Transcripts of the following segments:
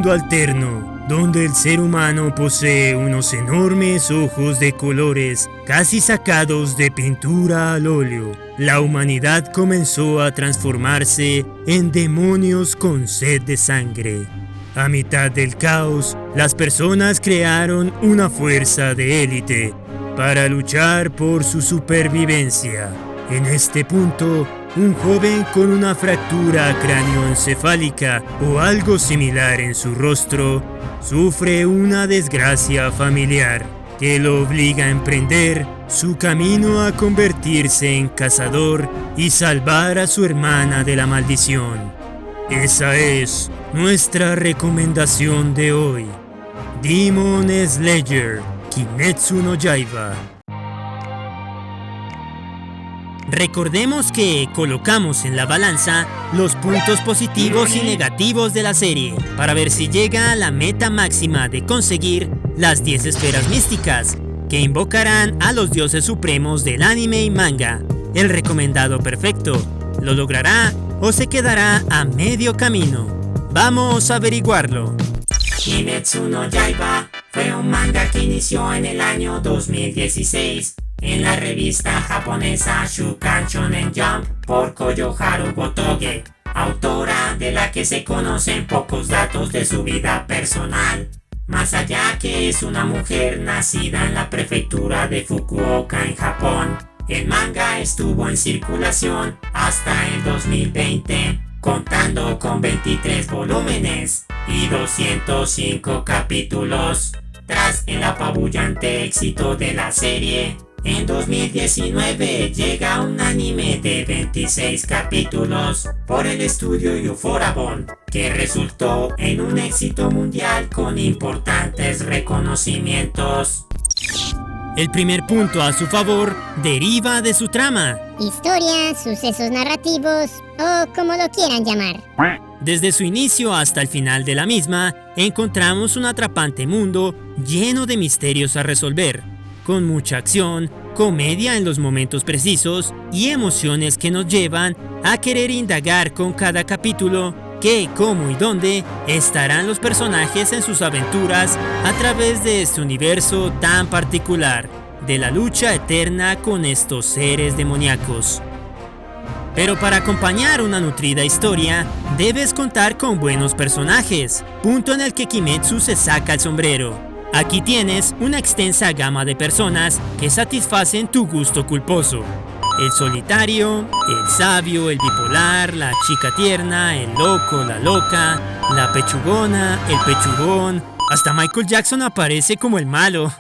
mundo alterno, donde el ser humano posee unos enormes ojos de colores casi sacados de pintura al óleo. La humanidad comenzó a transformarse en demonios con sed de sangre. A mitad del caos, las personas crearon una fuerza de élite para luchar por su supervivencia. En este punto, un joven con una fractura cráneoencefálica o algo similar en su rostro sufre una desgracia familiar que lo obliga a emprender su camino a convertirse en cazador y salvar a su hermana de la maldición. Esa es nuestra recomendación de hoy: Demon Slayer, Kimetsu no Yaiba. Recordemos que colocamos en la balanza los puntos positivos y negativos de la serie para ver si llega a la meta máxima de conseguir las 10 esferas místicas que invocarán a los dioses supremos del anime y manga. El recomendado perfecto, ¿lo logrará o se quedará a medio camino? Vamos a averiguarlo. Kimetsu no Yaiba fue un manga que inició en el año 2016 en la revista japonesa Shukan Shonen Jump por Koyoharu Gotoge, autora de la que se conocen pocos datos de su vida personal. Más allá que es una mujer nacida en la prefectura de Fukuoka en Japón, el manga estuvo en circulación hasta el 2020, contando con 23 volúmenes y 205 capítulos. Tras el apabullante éxito de la serie, en 2019 llega un anime de 26 capítulos por el estudio Ufotable, que resultó en un éxito mundial con importantes reconocimientos. El primer punto a su favor deriva de su trama. Historia, sucesos narrativos o como lo quieran llamar. Desde su inicio hasta el final de la misma, encontramos un atrapante mundo lleno de misterios a resolver, con mucha acción, comedia en los momentos precisos y emociones que nos llevan a querer indagar con cada capítulo qué, cómo y dónde estarán los personajes en sus aventuras a través de este universo tan particular, de la lucha eterna con estos seres demoníacos. Pero para acompañar una nutrida historia, debes contar con buenos personajes, punto en el que Kimetsu se saca el sombrero. Aquí tienes una extensa gama de personas que satisfacen tu gusto culposo. El solitario, el sabio, el bipolar, la chica tierna, el loco, la loca, la pechugona, el pechugón. Hasta Michael Jackson aparece como el malo.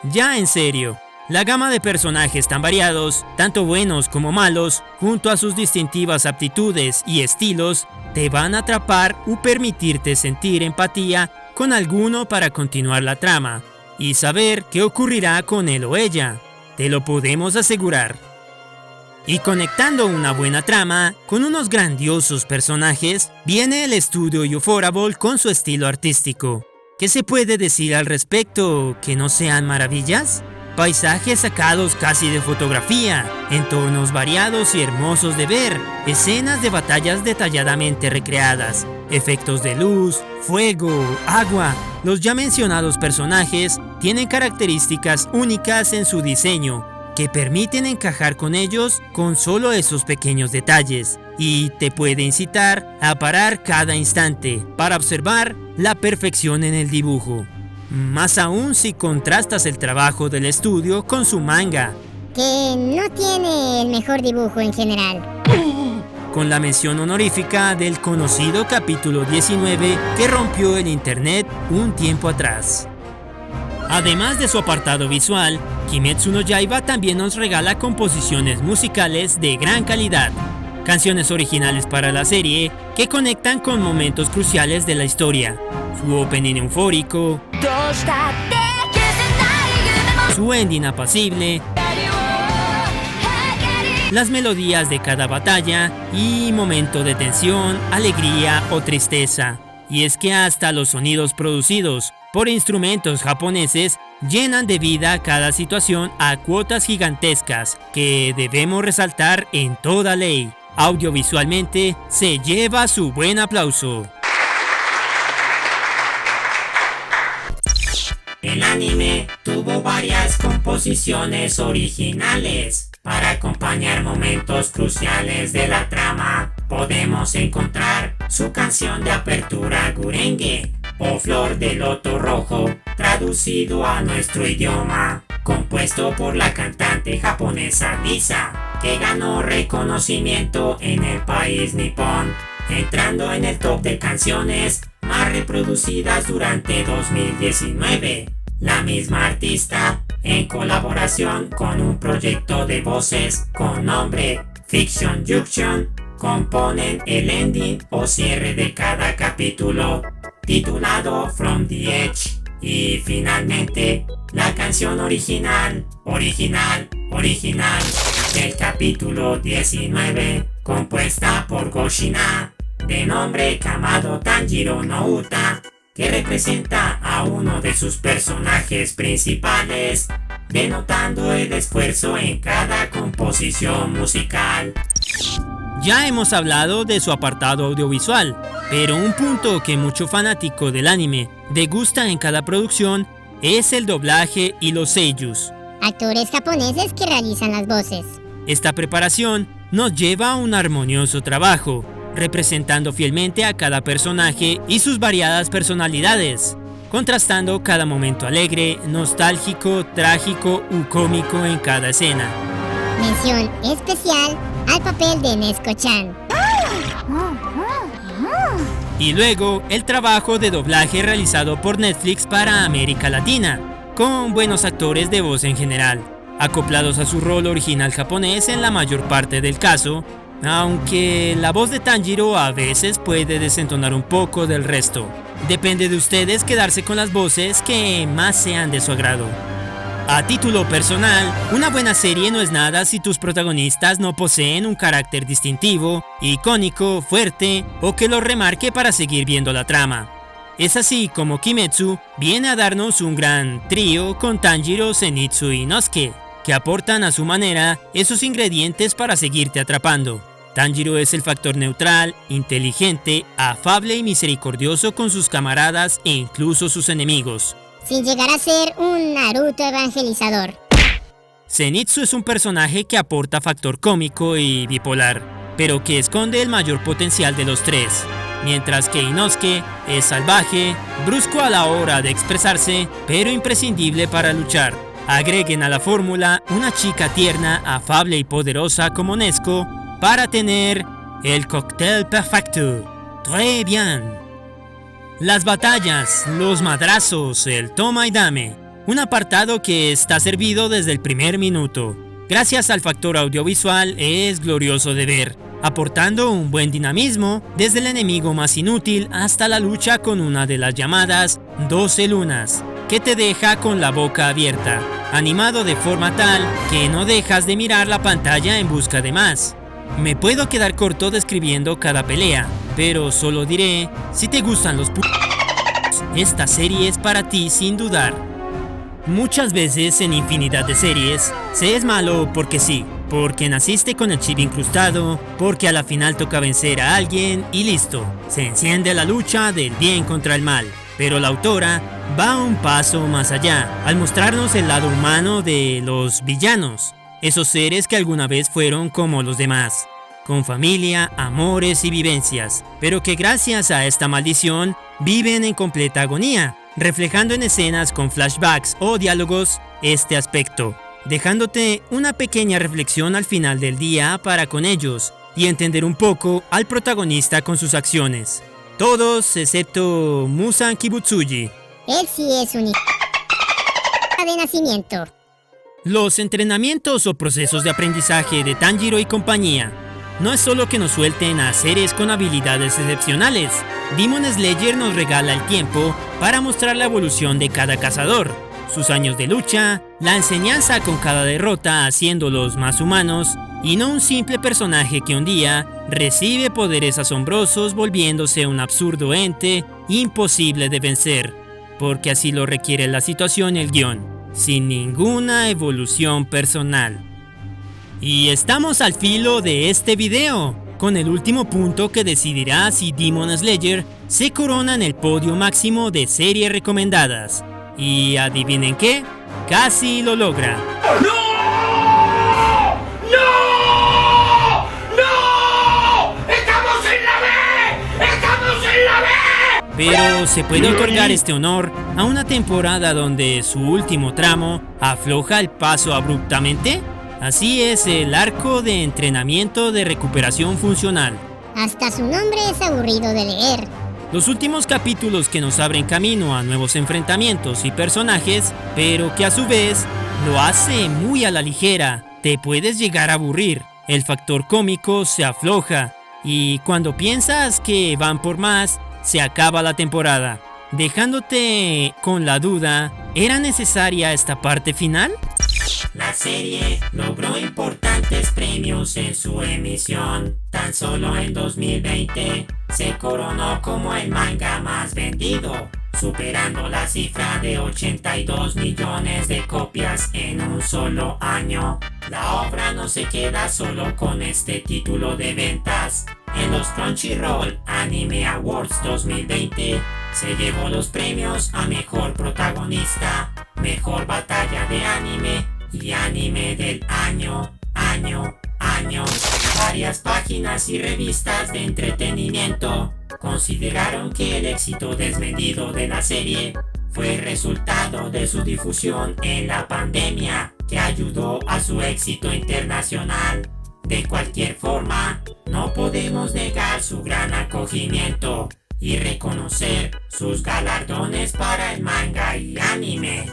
Ya en serio, la gama de personajes tan variados, tanto buenos como malos, junto a sus distintivas aptitudes y estilos, te van a atrapar o permitirte sentir empatía con alguno para continuar la trama y saber qué ocurrirá con él o ella. Te lo podemos asegurar. Y conectando una buena trama con unos grandiosos personajes, viene el estudio Ufotable con su estilo artístico. ¿Qué se puede decir al respecto que no sean maravillas? Paisajes sacados casi de fotografía, entornos variados y hermosos de ver, escenas de batallas detalladamente recreadas, efectos de luz, fuego, agua. Los ya mencionados personajes tienen características únicas en su diseño, que permiten encajar con ellos con solo esos pequeños detalles, y te puede incitar a parar cada instante para observar la perfección en el dibujo. Más aún si contrastas el trabajo del estudio con su manga, que no tiene el mejor dibujo en general, con la mención honorífica del conocido capítulo 19 que rompió el internet un tiempo atrás. Además de su apartado visual, Kimetsu no Yaiba también nos regala composiciones musicales de gran calidad, canciones originales para la serie que conectan con momentos cruciales de la historia, su opening eufórico, su ending apacible, las melodías de cada batalla y momento de tensión, alegría o tristeza. Y es que hasta los sonidos producidos por instrumentos japoneses llenan de vida cada situación a cuotas gigantescas que debemos resaltar en toda ley. Audiovisualmente se lleva su buen aplauso. El anime tuvo varias composiciones originales. Para acompañar momentos cruciales de la trama, podemos encontrar su canción de apertura Gurenge, o Flor de Loto Rojo, traducido a nuestro idioma, compuesto por la cantante japonesa Lisa, que ganó reconocimiento en el país nipón, entrando en el top de canciones más reproducidas durante 2019. La misma artista, en colaboración con un proyecto de voces con nombre Fiction Junction, componen el ending o cierre de cada capítulo, titulado From the Edge, y finalmente la canción original del capítulo 19, compuesta por Goshina, de nombre Kamado Tanjiro no Uta, que representa a uno de sus personajes principales, denotando el esfuerzo en cada composición musical. Ya hemos hablado de su apartado audiovisual, pero un punto que mucho fanático del anime degusta en cada producción es el doblaje y los seiyus, Actores japoneses que realizan las voces. Esta preparación nos lleva a un armonioso trabajo, representando fielmente a cada personaje y sus variadas personalidades, contrastando cada momento alegre, nostálgico, trágico u cómico en cada escena. Mención especial al papel de Nezuko-chan. Y luego, el trabajo de doblaje realizado por Netflix para América Latina, con buenos actores de voz en general, acoplados a su rol original japonés en la mayor parte del caso, aunque la voz de Tanjiro a veces puede desentonar un poco del resto. Depende de ustedes quedarse con las voces que más sean de su agrado. A título personal, una buena serie no es nada si tus protagonistas no poseen un carácter distintivo, icónico, fuerte o que lo remarque para seguir viendo la trama. Es así como Kimetsu viene a darnos un gran trío con Tanjiro, Zenitsu y Inosuke, que aportan a su manera esos ingredientes para seguirte atrapando. Tanjiro es el factor neutral, inteligente, afable y misericordioso con sus camaradas e incluso sus enemigos, sin llegar a ser un Naruto evangelizador. Zenitsu es un personaje que aporta factor cómico y bipolar, pero que esconde el mayor potencial de los tres, mientras que Inosuke es salvaje, brusco a la hora de expresarse, pero imprescindible para luchar. Agreguen a la fórmula una chica tierna, afable y poderosa como Nezuko para tener el cóctel perfecto. Très bien. Las batallas, los madrazos, el toma y dame. Un apartado que está servido desde el primer minuto. Gracias al factor audiovisual es glorioso de ver, aportando un buen dinamismo desde el enemigo más inútil hasta la lucha con una de las llamadas 12 lunas, que te deja con la boca abierta, animado de forma tal que no dejas de mirar la pantalla en busca de más. Me puedo quedar corto describiendo cada pelea, pero solo diré, si te gustan los esta serie es para ti sin dudar. Muchas veces en infinidad de series, se es malo porque sí, porque naciste con el chip incrustado, porque a la final toca vencer a alguien y listo, se enciende la lucha del bien contra el mal. Pero la autora va un paso más allá, al mostrarnos el lado humano de los villanos, esos seres que alguna vez fueron como los demás, con familia, amores y vivencias, pero que gracias a esta maldición viven en completa agonía, reflejando en escenas con flashbacks o diálogos este aspecto, dejándote una pequeña reflexión al final del día para con ellos y entender un poco al protagonista con sus acciones. Todos excepto Muzan Kibutsuji. Él sí es un de nacimiento. Los entrenamientos o procesos de aprendizaje de Tanjiro y compañía no es solo que nos suelten a seres con habilidades excepcionales. Demon Slayer nos regala el tiempo para mostrar la evolución de cada cazador, sus años de lucha, la enseñanza con cada derrota haciéndolos más humanos y no un simple personaje que un día recibe poderes asombrosos volviéndose un absurdo ente imposible de vencer, porque así lo requiere la situación y el guión, sin ninguna evolución personal. Y estamos al filo de este video, con el último punto que decidirá si Demon Slayer se corona en el podio máximo de series recomendadas. Y adivinen qué, casi lo logra. Pero se puede otorgar este honor a una temporada donde su último tramo afloja el paso abruptamente. Así es el arco de entrenamiento de recuperación funcional. Hasta su nombre es aburrido de leer. Los últimos capítulos que nos abren camino a nuevos enfrentamientos y personajes, pero que a su vez lo hace muy a la ligera. Te puedes llegar a aburrir, el factor cómico se afloja y cuando piensas que van por más, se acaba la temporada, dejándote con la duda, ¿era necesaria esta parte final? La serie logró importantes premios en su emisión. Tan solo en 2020 se coronó como el manga más vendido, superando la cifra de 82 millones de copias en un solo año. La obra no se queda solo con este título de ventas. En los Crunchyroll Anime Awards 2020 se llevó los premios a Mejor Protagonista, Mejor Batalla de Anime y Anime del Año. Varias páginas y revistas de entretenimiento consideraron que el éxito desmedido de la serie fue el resultado de su difusión en la pandemia, que ayudó a su éxito internacional. De cualquier forma, no podemos negar su gran acogimiento y reconocer sus galardones para el manga y anime.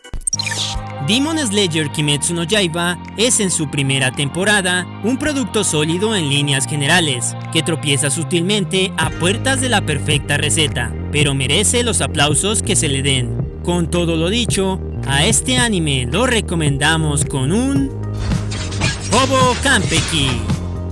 Demon Slayer Kimetsu no Yaiba es en su primera temporada un producto sólido en líneas generales, que tropieza sutilmente a puertas de la perfecta receta, pero merece los aplausos que se le den. Con todo lo dicho, a este anime lo recomendamos con un Hobo Kanpeki,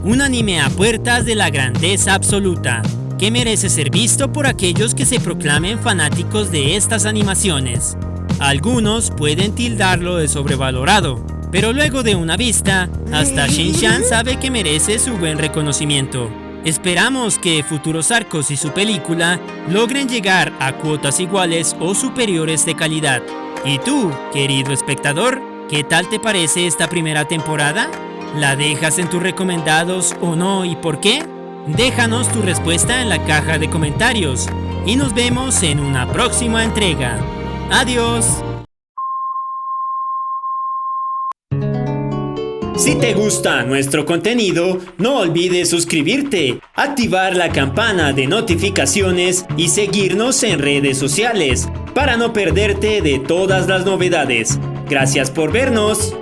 un anime a puertas de la grandeza absoluta, que merece ser visto por aquellos que se proclamen fanáticos de estas animaciones. Algunos pueden tildarlo de sobrevalorado, pero luego de una vista, hasta Shin-chan sabe que merece su buen reconocimiento. Esperamos que futuros arcos y su película logren llegar a cuotas iguales o superiores de calidad. ¿Y tú, querido espectador, qué tal te parece esta primera temporada? ¿La dejas en tus recomendados o no y por qué? Déjanos tu respuesta en la caja de comentarios y nos vemos en una próxima entrega. ¡Adiós! Si te gusta nuestro contenido, no olvides suscribirte, activar la campana de notificaciones y seguirnos en redes sociales para no perderte de todas las novedades. Gracias por vernos.